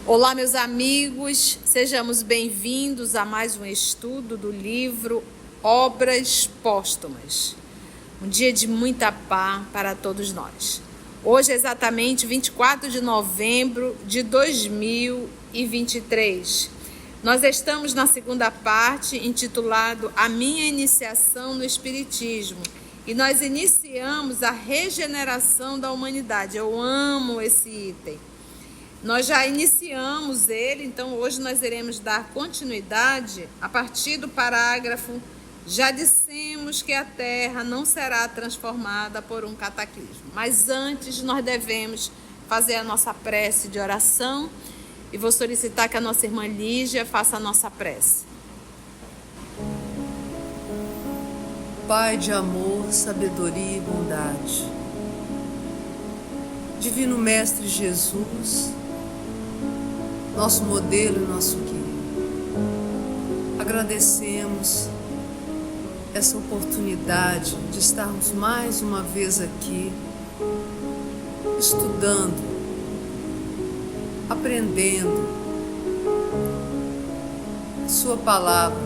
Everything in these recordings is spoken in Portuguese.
Olá, meus amigos, sejamos bem-vindos a mais um estudo do livro Obras Póstumas. Um dia de muita paz para todos nós. Hoje é exatamente 24 de novembro de 2023. Nós estamos na segunda parte, intitulado A Minha Iniciação no Espiritismo. E nós iniciamos a regeneração da humanidade. Eu amo esse item. Nós já iniciamos ele, então hoje nós iremos dar continuidade a partir do parágrafo. Já dissemos que a Terra não será transformada por um cataclismo, mas antes nós devemos fazer a nossa prece de oração e vou solicitar que a nossa irmã Lígia faça a nossa prece. Pai de amor, sabedoria e bondade, Divino Mestre Jesus, nosso modelo e nosso guia. Agradecemos essa oportunidade de estarmos mais uma vez aqui, estudando, aprendendo Sua palavra,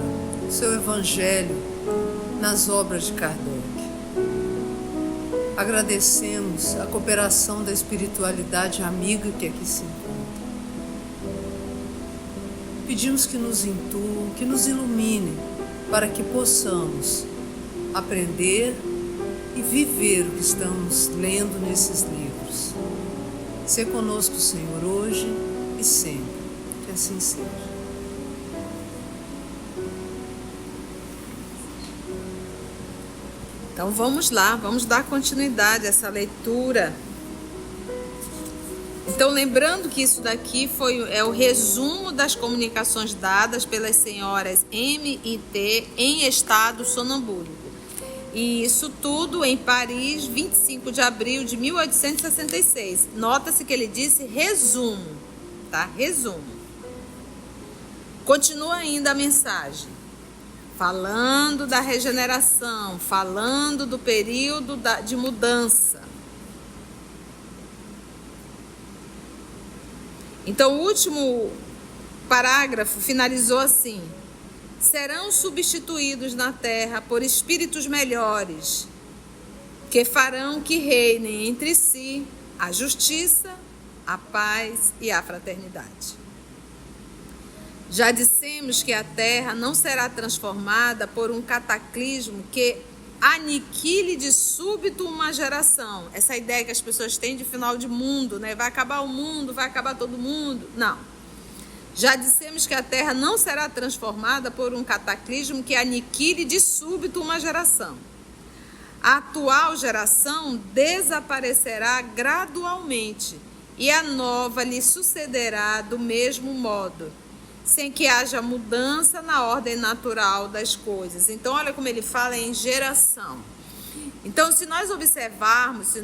Seu Evangelho nas obras de Kardec. Agradecemos a cooperação da espiritualidade amiga que aqui se encontra. Pedimos que nos intuam, que nos iluminem, para que possamos aprender e viver o que estamos lendo nesses livros. Sê conosco, Senhor, hoje e sempre. Que assim seja. Então vamos lá, vamos dar continuidade a essa leitura. Então, lembrando que isso daqui é o resumo das comunicações dadas pelas senhoras M e T em estado sonambúlico. E isso tudo em Paris, 25 de abril de 1866. Nota-se que ele disse resumo, tá? Resumo. Continua ainda a mensagem. Falando da regeneração, falando do período de mudança. Então, o último parágrafo finalizou assim: serão substituídos na terra por espíritos melhores, que farão que reinem entre si a justiça, a paz e a fraternidade. Já dissemos que a terra não será transformada por um cataclismo que aniquile de súbito uma geração. Essa ideia que as pessoas têm de final de mundo, né? Vai acabar o mundo, vai acabar todo mundo. Não. Já dissemos que a Terra não será transformada por um cataclismo que aniquile de súbito uma geração. A atual geração desaparecerá gradualmente e a nova lhe sucederá do mesmo modo, sem que haja mudança na ordem natural das coisas. Então, olha como ele fala em geração. Então, se nós observarmos,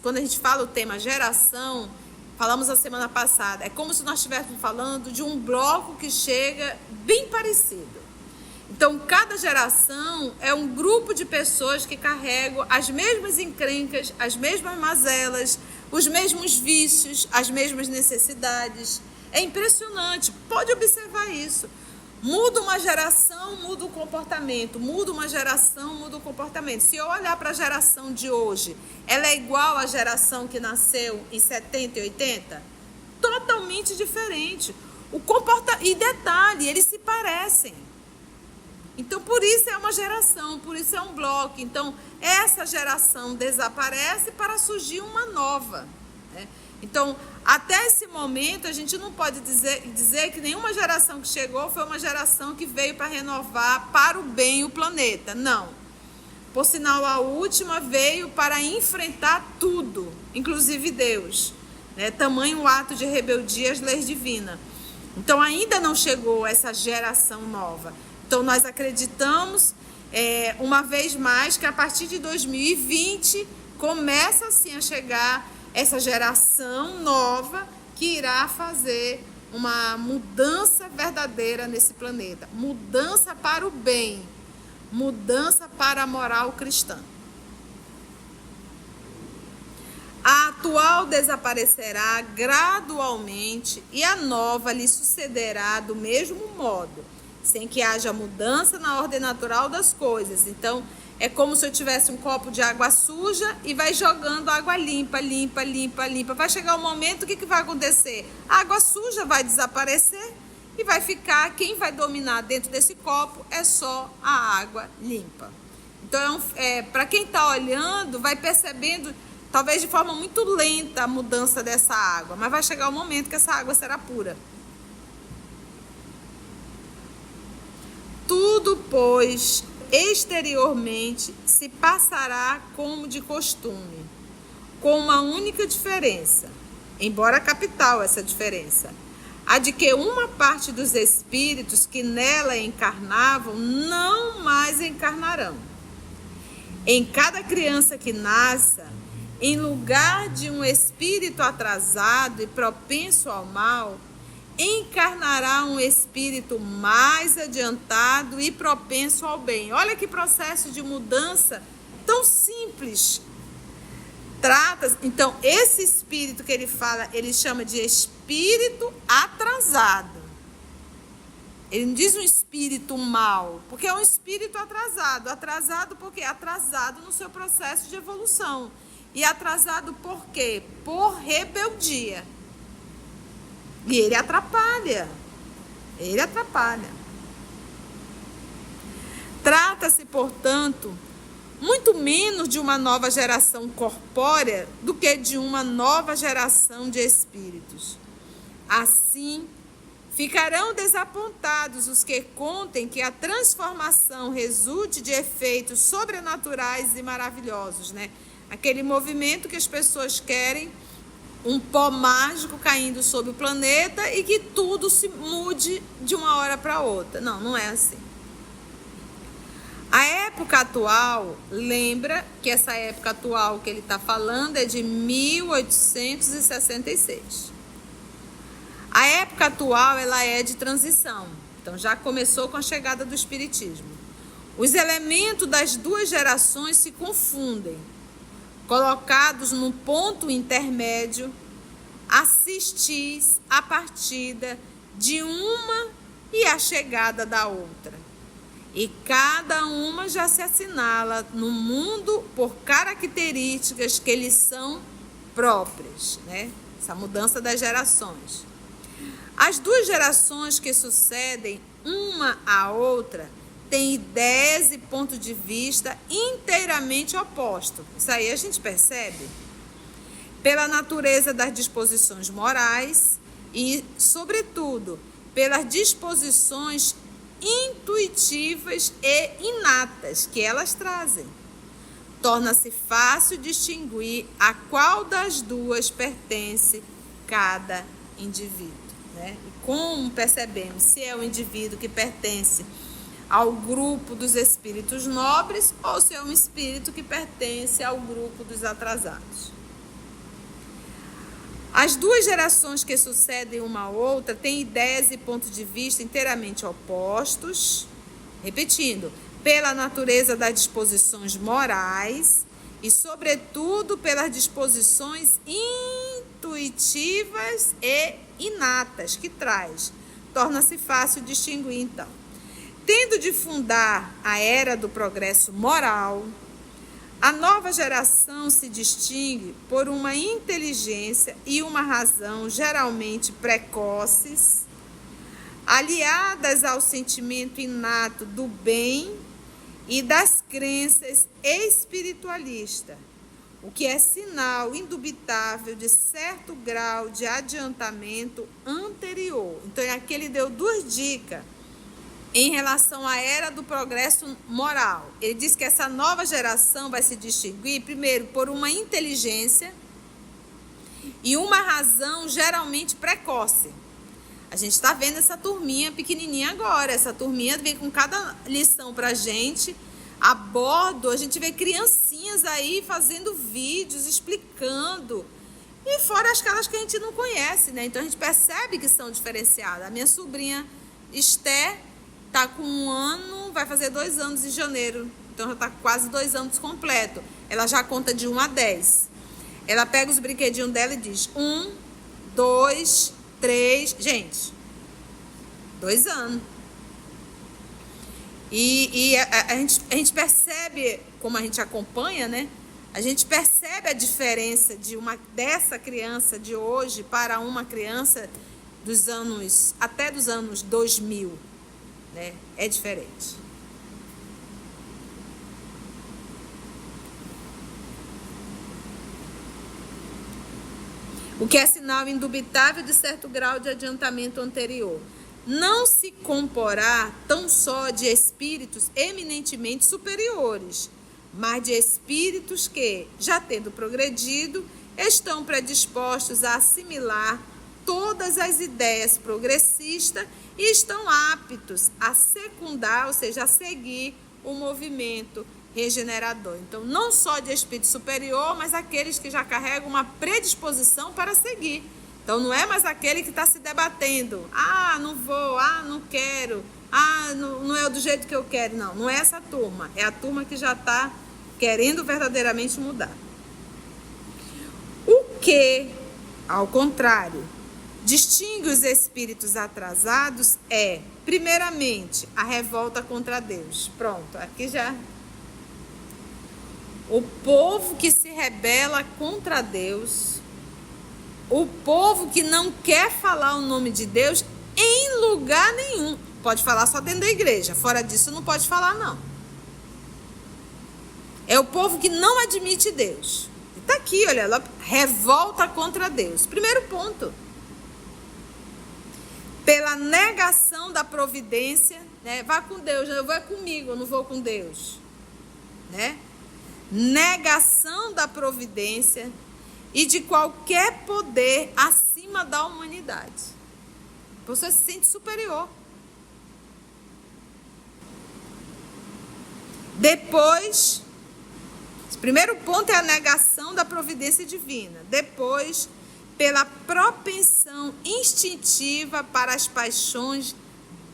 quando a gente fala o tema geração, falamos a semana passada, é como se nós estivéssemos falando de um bloco que chega bem parecido. Então, cada geração é um grupo de pessoas que carregam as mesmas encrencas, as mesmas mazelas, os mesmos vícios, as mesmas necessidades. É impressionante, pode observar isso. Muda uma geração, muda o comportamento. Muda uma geração, muda o comportamento. Se eu olhar para a geração de hoje, ela é igual à geração que nasceu em 70 e 80? Totalmente diferente. E detalhe, eles se parecem. Então, por isso é uma geração, por isso é um bloco. Então, essa geração desaparece para surgir uma nova, né? Então, até esse momento, a gente não pode dizer que nenhuma geração que chegou foi uma geração que veio para renovar para o bem o planeta. Não. Por sinal, a última veio para enfrentar tudo, inclusive Deus, né? Tamanho ato de rebeldia às leis divinas. Então, ainda não chegou essa geração nova. Então, nós acreditamos, uma vez mais, que a partir de 2020 começa assim a chegar essa geração nova que irá fazer uma mudança verdadeira nesse planeta. Mudança para o bem, mudança para a moral cristã. A atual desaparecerá gradualmente e a nova lhe sucederá do mesmo modo, sem que haja mudança na ordem natural das coisas. Então, é como se eu tivesse um copo de água suja e vai jogando água limpa, limpa, limpa, limpa. Vai chegar um momento, o que vai acontecer? A água suja vai desaparecer e vai ficar, quem vai dominar dentro desse copo é só a água limpa. Então, para quem está olhando, vai percebendo, talvez de forma muito lenta, a mudança dessa água. Mas vai chegar um momento que essa água será pura. Tudo, pois, exteriormente se passará como de costume, com uma única diferença, embora capital essa diferença, a de que uma parte dos espíritos que nela encarnavam não mais encarnarão. Em cada criança que nasça, em lugar de um espírito atrasado e propenso ao mal, encarnará um espírito mais adiantado e propenso ao bem. Olha que processo de mudança tão simples. Então, esse espírito que ele fala, ele chama de espírito atrasado. Ele não diz um espírito mau, porque é um espírito atrasado. Atrasado por quê? Atrasado no seu processo de evolução. E atrasado por quê? Por rebeldia. E ele atrapalha. Ele atrapalha. Trata-se, portanto, muito menos de uma nova geração corpórea do que de uma nova geração de espíritos. Assim, ficarão desapontados os que contem que a transformação resulte de efeitos sobrenaturais e maravilhosos, né? Aquele movimento que as pessoas querem, um pó mágico caindo sobre o planeta e que tudo se mude de uma hora para outra. Não, não é assim. A época atual, lembra que essa época atual que ele está falando é de 1866. A época atual, ela é de transição. Então, já começou com a chegada do Espiritismo. Os elementos das duas gerações se confundem. Colocados num ponto intermédio, assistis a partida de uma e a chegada da outra. E cada uma já se assinala no mundo por características que lhes são próprias, né? Essa mudança das gerações. As duas gerações que sucedem uma à outra têm ideias e pontos de vista inteiramente opostos. Isso aí a gente percebe pela natureza das disposições morais e, sobretudo, pelas disposições intuitivas e inatas que elas trazem. Torna-se fácil distinguir a qual das duas pertence cada indivíduo, né? E como percebemos se é o indivíduo que pertence ao grupo dos espíritos nobres ou se é um espírito que pertence ao grupo dos atrasados. As duas gerações que sucedem uma a outra têm ideias e pontos de vista inteiramente opostos, repetindo, pela natureza das disposições morais e, sobretudo, pelas disposições intuitivas e inatas que traz. Torna-se fácil distinguir, então. Tendo de fundar a era do progresso moral, a nova geração se distingue por uma inteligência e uma razão geralmente precoces, aliadas ao sentimento inato do bem e das crenças espiritualistas, o que é sinal indubitável de certo grau de adiantamento anterior. Então, aqui ele deu duas dicas em relação à era do progresso moral. Ele diz que essa nova geração vai se distinguir, primeiro, por uma inteligência e uma razão geralmente precoce. A gente está vendo essa turminha pequenininha agora. Essa turminha vem com cada lição para a gente. A bordo, a gente vê criancinhas aí fazendo vídeos, explicando. E fora aquelas que a gente não conhece, né? Então, a gente percebe que são diferenciadas. A minha sobrinha Esther está com 1 ano, vai fazer 2 anos em janeiro. Então, já está quase 2 anos completo. Ela já conta de 1 a 10. Ela pega os brinquedinhos dela e diz: 1, 2, 3. Gente, 2 anos. E a gente percebe, como a gente acompanha, né? A gente percebe a diferença dessa criança de hoje para uma criança até dos anos 2000, né? É diferente. O que é sinal indubitável de certo grau de adiantamento anterior. Não se comporá tão só de espíritos eminentemente superiores, mas de espíritos que, já tendo progredido, estão predispostos a assimilar todas as ideias progressistas e estão aptos a secundar, ou seja, a seguir o movimento regenerador. Então, não só de espírito superior, mas aqueles que já carregam uma predisposição para seguir. Então, não é mais aquele que está se debatendo. Não vou, não quero, não é do jeito que eu quero. Não, não é essa turma. É a turma que já está querendo verdadeiramente mudar. O que, ao contrário, distingue os espíritos atrasados é, primeiramente, a revolta contra Deus. Pronto, aqui já... O povo que se rebela contra Deus, o povo que não quer falar o nome de Deus em lugar nenhum. Pode falar só dentro da igreja, fora disso não pode falar não. É o povo que não admite Deus. Está aqui, olha, ela revolta contra Deus. Primeiro ponto. Pela negação da providência, né? Vai com Deus, eu vou comigo, eu não vou com Deus, né? Negação da providência e de qualquer poder acima da humanidade. Você se sente superior. Depois, o primeiro ponto é a negação da providência divina. Depois, pela propensão instintiva para as paixões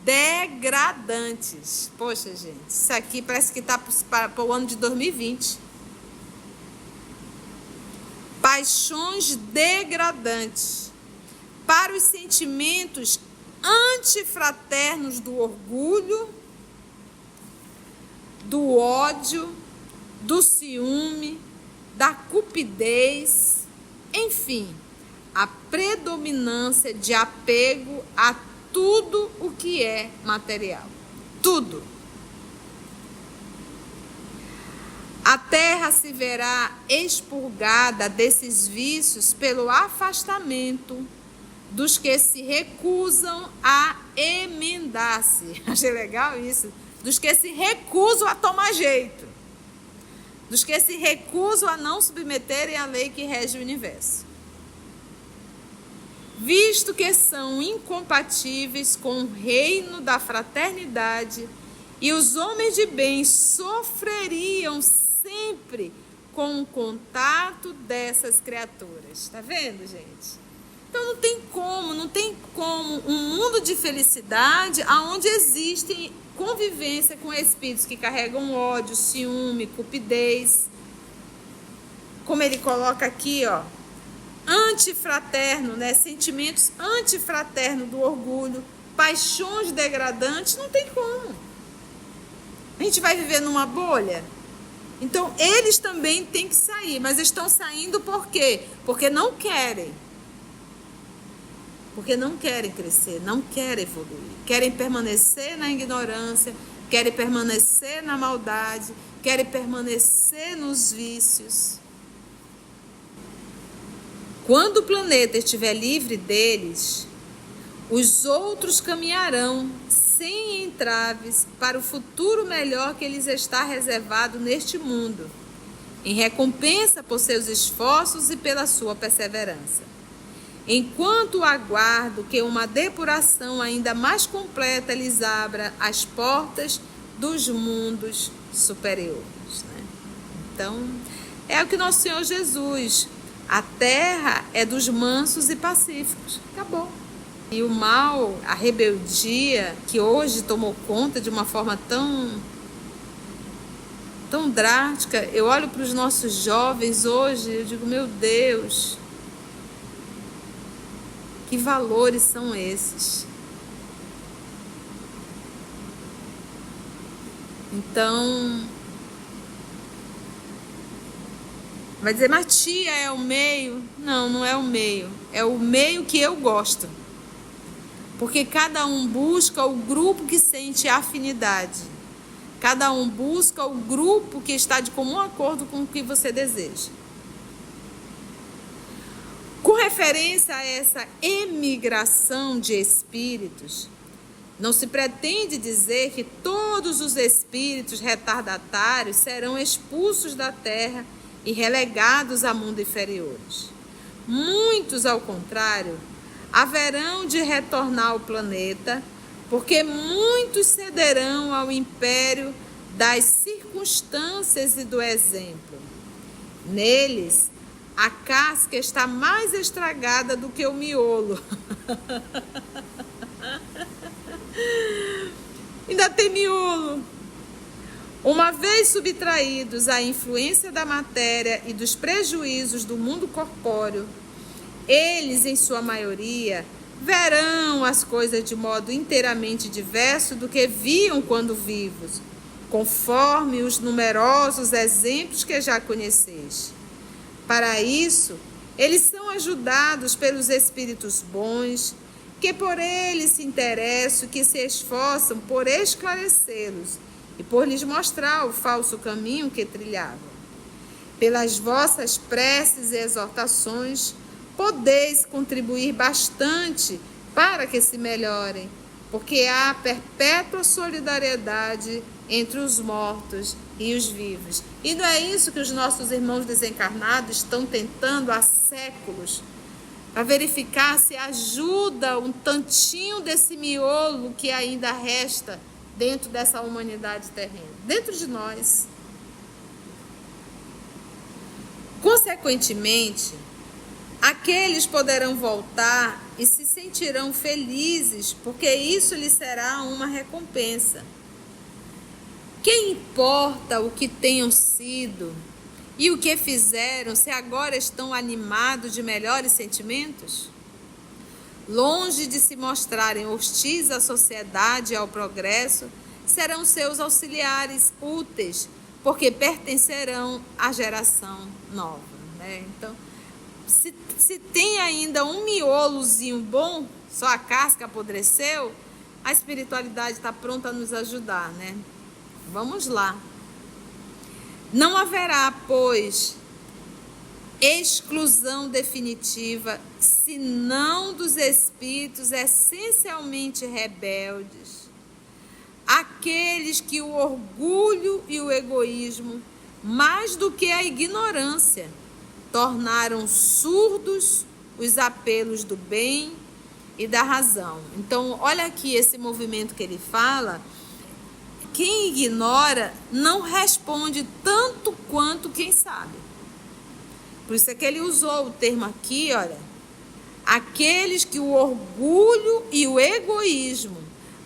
degradantes. Poxa, gente, isso aqui parece que está para o ano de 2020. Paixões degradantes para os sentimentos antifraternos do orgulho, do ódio, do ciúme, da cupidez, enfim, a predominância de apego a tudo o que é material. Tudo. A terra se verá expurgada desses vícios pelo afastamento dos que se recusam a emendar-se. Achei legal isso. Dos que se recusam a tomar jeito. Dos que se recusam a não submeterem à lei que rege o universo. Visto que são incompatíveis com o reino da fraternidade e os homens de bem sofreriam sempre com o contato dessas criaturas. Está vendo, gente? Então não tem como um mundo de felicidade onde existem convivência com espíritos que carregam ódio, ciúme, cupidez. Como ele coloca aqui, ó, antifraterno, né? Sentimentos antifraternos do orgulho, paixões degradantes, não tem como. A gente vai viver numa bolha? Então, eles também têm que sair, mas estão saindo por quê? Porque não querem. Porque não querem crescer, não querem evoluir. Querem permanecer na ignorância, querem permanecer na maldade, querem permanecer nos vícios. Quando o planeta estiver livre deles, os outros caminharão sem entraves para o futuro melhor que lhes está reservado neste mundo, em recompensa por seus esforços e pela sua perseverança. Enquanto aguardo que uma depuração ainda mais completa lhes abra as portas dos mundos superiores, né? Então, é o que nosso Senhor Jesus, a terra é dos mansos e pacíficos. Acabou. E o mal, a rebeldia, que hoje tomou conta de uma forma tão tão drástica. Eu olho para os nossos jovens hoje, eu digo, meu Deus, que valores são esses? Então, vai dizer, mas tia, é o meio? Não, não é o meio. É o meio que eu gosto. Porque cada um busca o grupo que sente afinidade. Cada um busca o grupo que está de comum acordo com o que você deseja. Com referência a essa emigração de espíritos, não se pretende dizer que todos os espíritos retardatários serão expulsos da Terra e relegados a mundos inferiores. Muitos, ao contrário, haverão de retornar ao planeta, porque muitos cederão ao império das circunstâncias e do exemplo. Neles, a casca está mais estragada do que o miolo. Ainda tem miolo. Uma vez subtraídos à influência da matéria e dos prejuízos do mundo corpóreo, eles, em sua maioria, verão as coisas de modo inteiramente diverso do que viam quando vivos, conforme os numerosos exemplos que já conheceis. Para isso, eles são ajudados pelos espíritos bons, que por eles se interessam, que se esforçam por esclarecê-los e por lhes mostrar o falso caminho que trilhavam. Pelas vossas preces e exortações, podeis contribuir bastante para que se melhorem, porque há perpétua solidariedade entre os mortos e os vivos. E não é isso que os nossos irmãos desencarnados estão tentando há séculos, para verificar se ajuda um tantinho desse miolo que ainda resta dentro dessa humanidade terrena, dentro de nós. Consequentemente, aqueles poderão voltar e se sentirão felizes, porque isso lhes será uma recompensa. Quem importa o que tenham sido e o que fizeram, se agora estão animados de melhores sentimentos? Longe de se mostrarem hostis à sociedade e ao progresso, serão seus auxiliares úteis, porque pertencerão à geração nova, né? Então, se tem ainda um miolozinho bom, só a casca apodreceu, a espiritualidade está pronta a nos ajudar, né? Vamos lá. Não haverá, pois, exclusão definitiva, senão dos espíritos essencialmente rebeldes, aqueles que o orgulho e o egoísmo, mais do que a ignorância, tornaram surdos os apelos do bem e da razão. Então, olha aqui esse movimento que ele fala. Quem ignora não responde tanto quanto quem sabe. Por isso é que ele usou o termo aqui, olha. Aqueles que o orgulho e o egoísmo,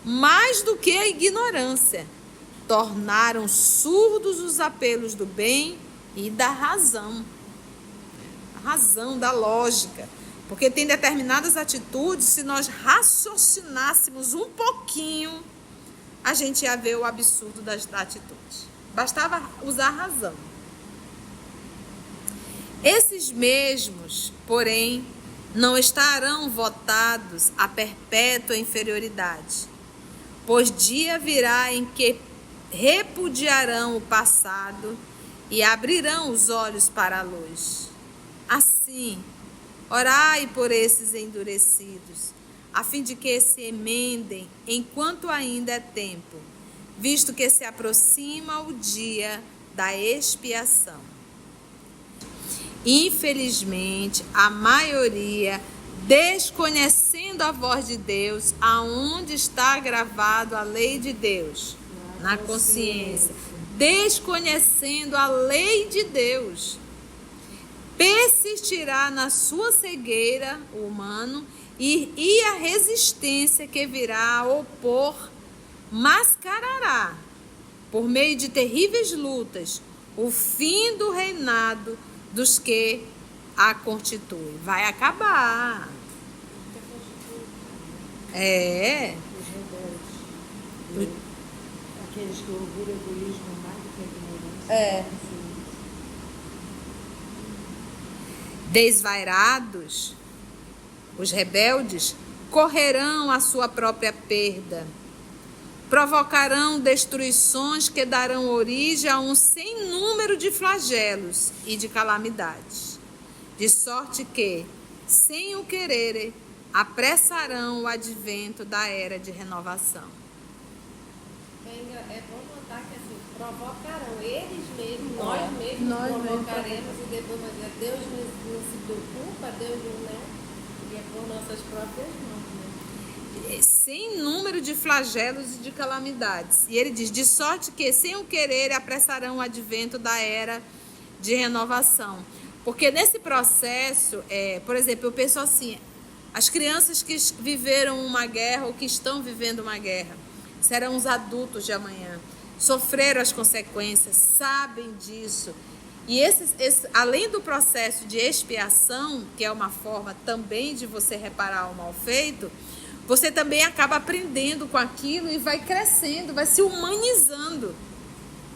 mais do que a ignorância, tornaram surdos os apelos do bem e da razão. A razão, da lógica. Porque tem determinadas atitudes, se nós raciocinássemos um pouquinho, a gente ia ver o absurdo das atitudes. Bastava usar a razão. Esses mesmos, porém, não estarão votados à perpétua inferioridade, pois dia virá em que repudiarão o passado e abrirão os olhos para a luz. Assim, orai por esses endurecidos, a fim de que se emendem enquanto ainda é tempo, visto que se aproxima o dia da expiação. Infelizmente, a maioria, desconhecendo a voz de Deus, aonde está gravado a lei de Deus? Na consciência. Desconhecendo a lei de Deus, persistirá na sua cegueira, o humano, e a resistência que virá a opor mascarará por meio de terríveis lutas, o fim do reinado dos que a constituem. Vai acabar. É. Aqueles que orgulho e egoísmo mais do que a ignorância. É. Desvairados, os rebeldes correrão à sua própria perda. Provocarão destruições que darão origem a um sem número de flagelos e de calamidades. De sorte que, sem o quererem, apressarão o advento da era de renovação. É bom notar que assim, provocarão eles mesmos, nós mesmos provocaremos e depois vai dizer, Deus não se preocupa, Deus não, né? E é por nossas próprias mãos, né? Sem número de flagelos e de calamidades. E ele diz, de sorte que, sem o querer, apressarão o advento da era de renovação. Porque nesse processo, por exemplo, eu penso assim, as crianças que viveram uma guerra ou que estão vivendo uma guerra, serão os adultos de amanhã, sofreram as consequências, sabem disso. E além do processo de expiação, que é uma forma também de você reparar o mal feito, você também acaba aprendendo com aquilo e vai crescendo, vai se humanizando.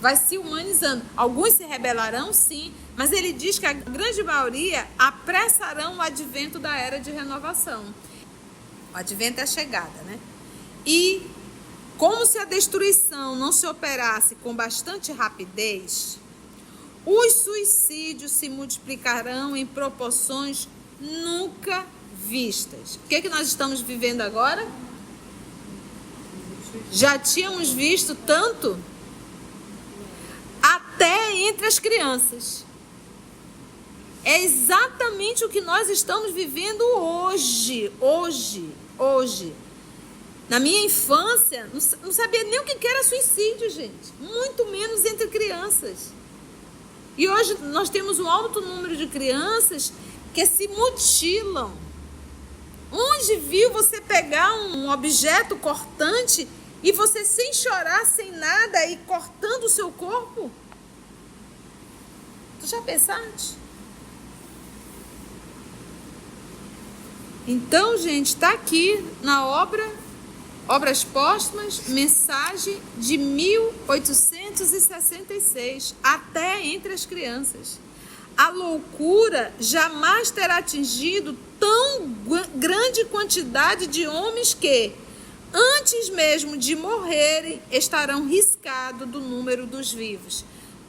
Vai se humanizando. Alguns se rebelarão, sim, mas ele diz que a grande maioria apressarão o advento da era de renovação. O advento é a chegada, né? E como se a destruição não se operasse com bastante rapidez, os suicídios se multiplicarão em proporções nunca vistas. O que é que nós estamos vivendo agora? Já tínhamos visto tanto, até entre as crianças. É exatamente o que nós estamos vivendo hoje. Na minha infância, não sabia nem o que era suicídio, gente. Muito menos entre crianças. E hoje nós temos um alto número de crianças que se mutilam. Onde viu você pegar um objeto cortante e você sem chorar, sem nada, e cortando o seu corpo? Tu já pensaste? Então, gente, está aqui na Obras Póstumas, mensagem de 1866, até entre as crianças. A loucura jamais terá atingido tão grande quantidade de homens que, antes mesmo de morrerem, estarão riscados do número dos vivos.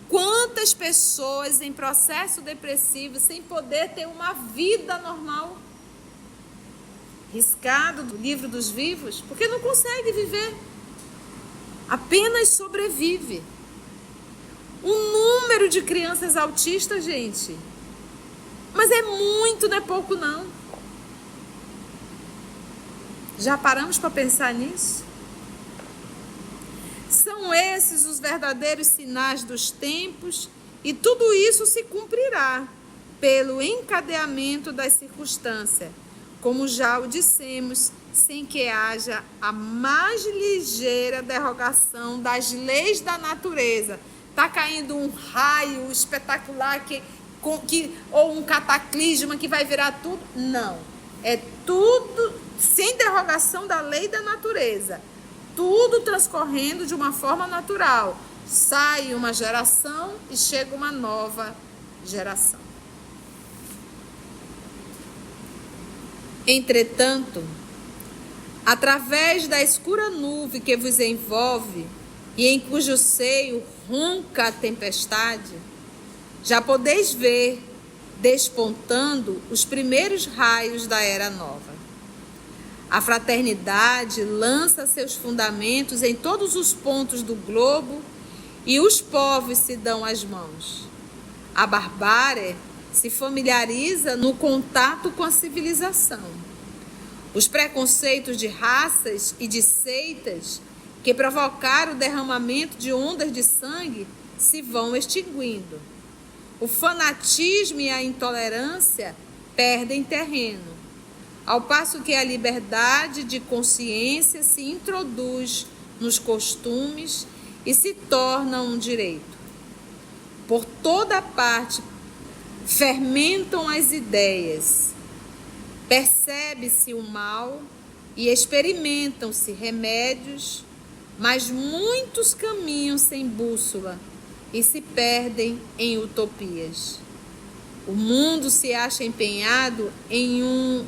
Quantas pessoas em processo depressivo sem poder ter uma vida normal? Riscado do livro dos vivos, porque não consegue viver, apenas sobrevive. O número de crianças autistas, gente, mas é muito, não é pouco não. Já paramos para pensar nisso? São esses os verdadeiros sinais dos tempos, e tudo isso se cumprirá pelo encadeamento das circunstâncias, como já o dissemos, sem que haja a mais ligeira derrogação das leis da natureza. Está caindo um raio espetacular ou um cataclisma que vai virar tudo? Não. É tudo sem derrogação da lei da natureza. Tudo transcorrendo de uma forma natural. Sai uma geração e chega uma nova geração. Entretanto, através da escura nuvem que vos envolve e em cujo seio ronca a tempestade, já podeis ver despontando os primeiros raios da era nova. A fraternidade lança seus fundamentos em todos os pontos do globo e os povos se dão as mãos. A barbárie se familiariza no contato com a civilização. Os preconceitos de raças e de seitas que provocaram o derramamento de ondas de sangue se vão extinguindo. O fanatismo e a intolerância perdem terreno, ao passo que a liberdade de consciência se introduz nos costumes e se torna um direito. Por toda parte fermentam as ideias, percebe-se o mal e experimentam-se remédios, mas muitos caminham sem bússola e se perdem em utopias. O mundo se acha empenhado em um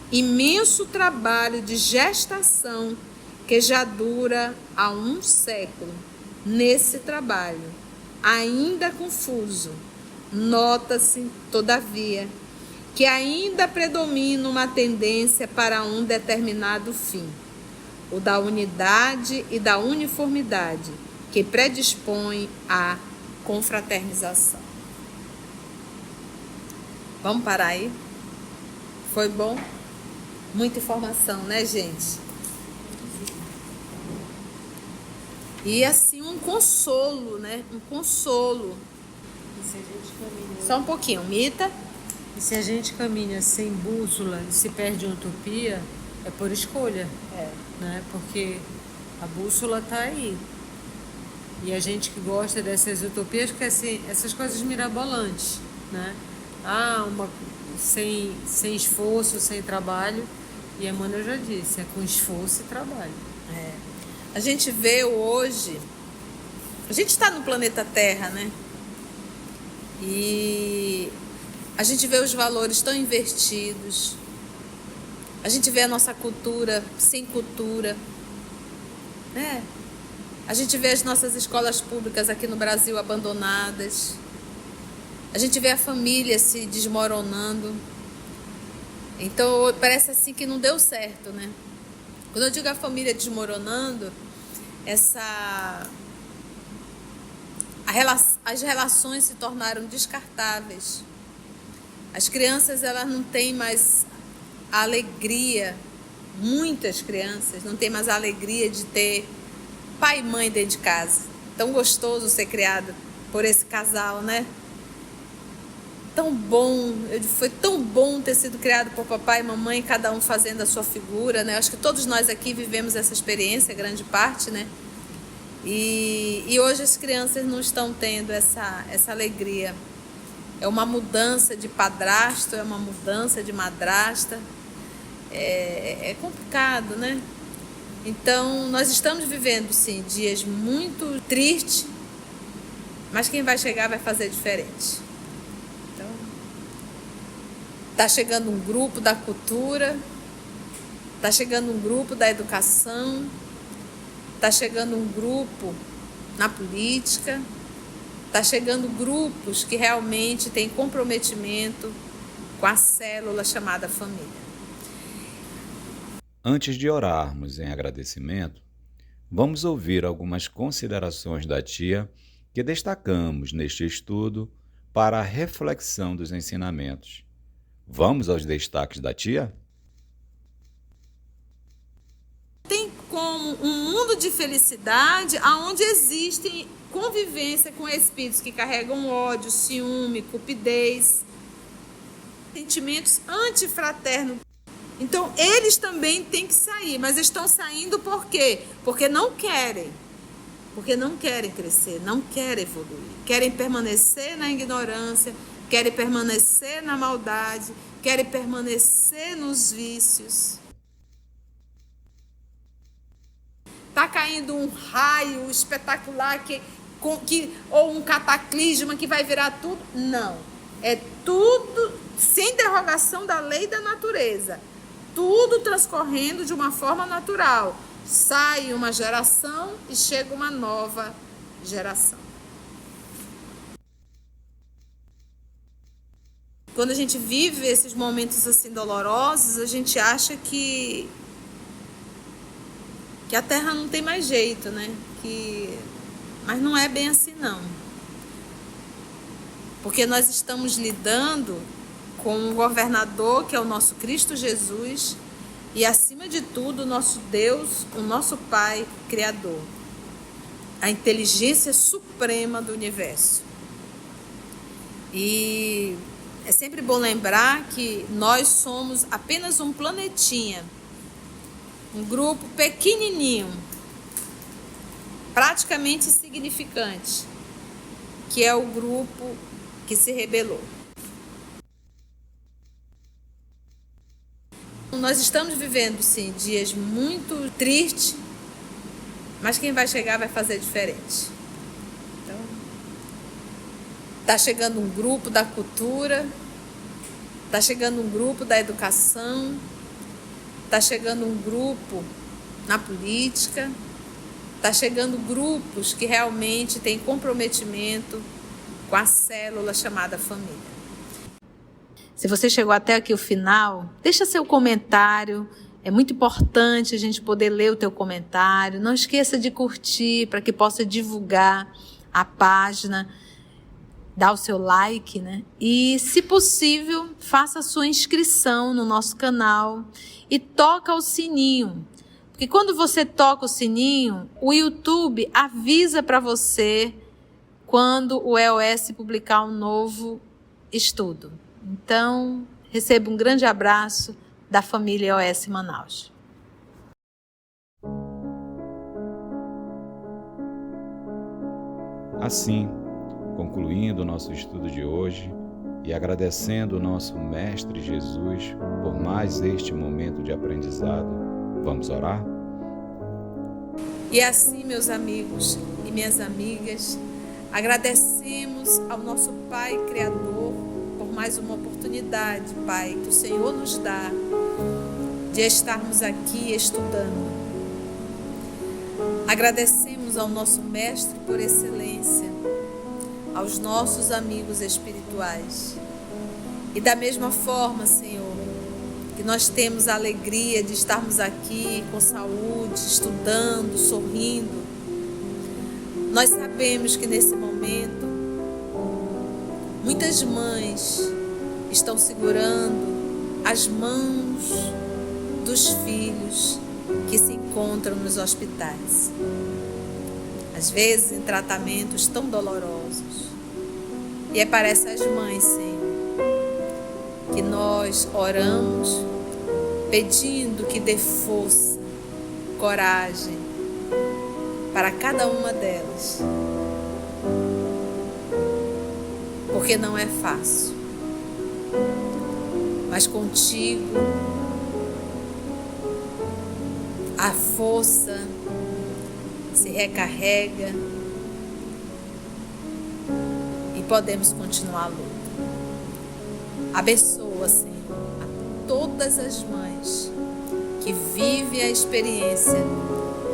imenso trabalho de gestação que já dura há um século. Nesse trabalho, ainda confuso, nota-se, todavia, que ainda predomina uma tendência para um determinado fim, o da unidade e da uniformidade, que predispõe à confraternização. Vamos parar aí? Foi bom? Muita informação, né, gente? E assim, um consolo, né? Um consolo. E se a gente caminha, Só um pouquinho, Mita. e se a gente caminha sem bússola e se perde em utopia, é por escolha, né? Porque a bússola está aí. E a gente que gosta dessas utopias quer assim, essas coisas mirabolantes, né? Sem esforço, sem trabalho. E a Emmanuel já disse, é com esforço e trabalho. A gente vê hoje, a gente está no planeta Terra, né? E a gente vê os valores tão invertidos. A gente vê a nossa cultura sem cultura, né? A gente vê as nossas escolas públicas aqui no Brasil abandonadas. A gente vê a família se desmoronando. Então, parece assim que não deu certo, né? Quando eu digo a família desmoronando, as relações se tornaram descartáveis. As crianças, elas não têm mais a alegria, muitas crianças não têm mais a alegria de ter pai e mãe dentro de casa. Tão gostoso ser criado por esse casal, né? Tão bom, foi tão bom ter sido criado por papai e mamãe, cada um fazendo a sua figura, né? Acho que todos nós aqui vivemos essa experiência, grande parte, né? E hoje as crianças não estão tendo essa alegria. É uma mudança de padrasto, é uma mudança de madrasta. É complicado, né? Então, nós estamos vivendo, sim, dias muito tristes, mas quem vai chegar vai fazer diferente. Então, está chegando um grupo da cultura, está chegando um grupo da educação, está chegando um grupo na política, está chegando grupos que realmente têm comprometimento com a célula chamada família. Antes de orarmos em agradecimento, vamos ouvir algumas considerações da tia que destacamos neste estudo para a reflexão dos ensinamentos. Vamos aos destaques da tia? Tem como um mundo de felicidade onde existem convivência com espíritos que carregam ódio, ciúme, cupidez, sentimentos antifraternos. Então, eles também têm que sair, mas estão saindo por quê? Porque não querem crescer, não querem evoluir, querem permanecer na ignorância, querem permanecer na maldade, querem permanecer nos vícios. Está caindo um raio espetacular ou um cataclisma que vai virar tudo? Não. É tudo sem derrogação da lei da natureza. Tudo transcorrendo de uma forma natural. Sai uma geração e chega uma nova geração. Quando a gente vive esses momentos assim dolorosos, a gente acha que a Terra não tem mais jeito, né? Mas não é bem assim, não. Porque nós estamos lidando com um governador que é o nosso Cristo Jesus e, acima de tudo, o nosso Deus, o nosso Pai Criador, a inteligência suprema do universo. E é sempre bom lembrar que nós somos apenas um planetinha, um grupo pequenininho praticamente insignificante, que é o grupo que se rebelou. Nós estamos vivendo, sim, dias muito tristes, mas quem vai chegar vai fazer diferente. Então, está chegando um grupo da cultura, está chegando um grupo da educação, está chegando um grupo na política, está chegando grupos que realmente têm comprometimento com a célula chamada família. Se você chegou até aqui o final, deixa seu comentário. É muito importante a gente poder ler o teu comentário. Não esqueça de curtir para que possa divulgar a página. Dá o seu like, né? E, se possível, faça a sua inscrição no nosso canal e toca o sininho. Porque quando você toca o sininho, o YouTube avisa para você quando o EOS publicar um novo estudo. Então, receba um grande abraço da família EOS Manaus. Assim, concluindo o nosso estudo de hoje e agradecendo o nosso Mestre Jesus por mais este momento de aprendizado, vamos orar? E assim, meus amigos e minhas amigas, agradecemos ao nosso Pai Criador por mais uma oportunidade, Pai, que o Senhor nos dá de estarmos aqui estudando. Agradecemos ao nosso Mestre por excelência, aos nossos amigos espirituais. E da mesma forma, Senhor, que nós temos a alegria de estarmos aqui com saúde, estudando, sorrindo, nós sabemos que nesse momento muitas mães estão segurando as mãos dos filhos que se encontram nos hospitais. Às vezes em tratamentos tão dolorosos. E é para essas mães, Senhor, que nós oramos pedindo que dê força, coragem para cada uma delas. Porque não é fácil. Mas contigo a força se recarrega e podemos continuar a luta. Abençoa, Senhor, a todas as mães que vivem a experiência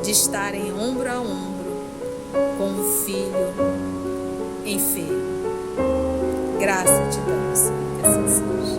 de estarem ombro a ombro com um filho enfermo. Graça te damos, Senhor, que assim seja.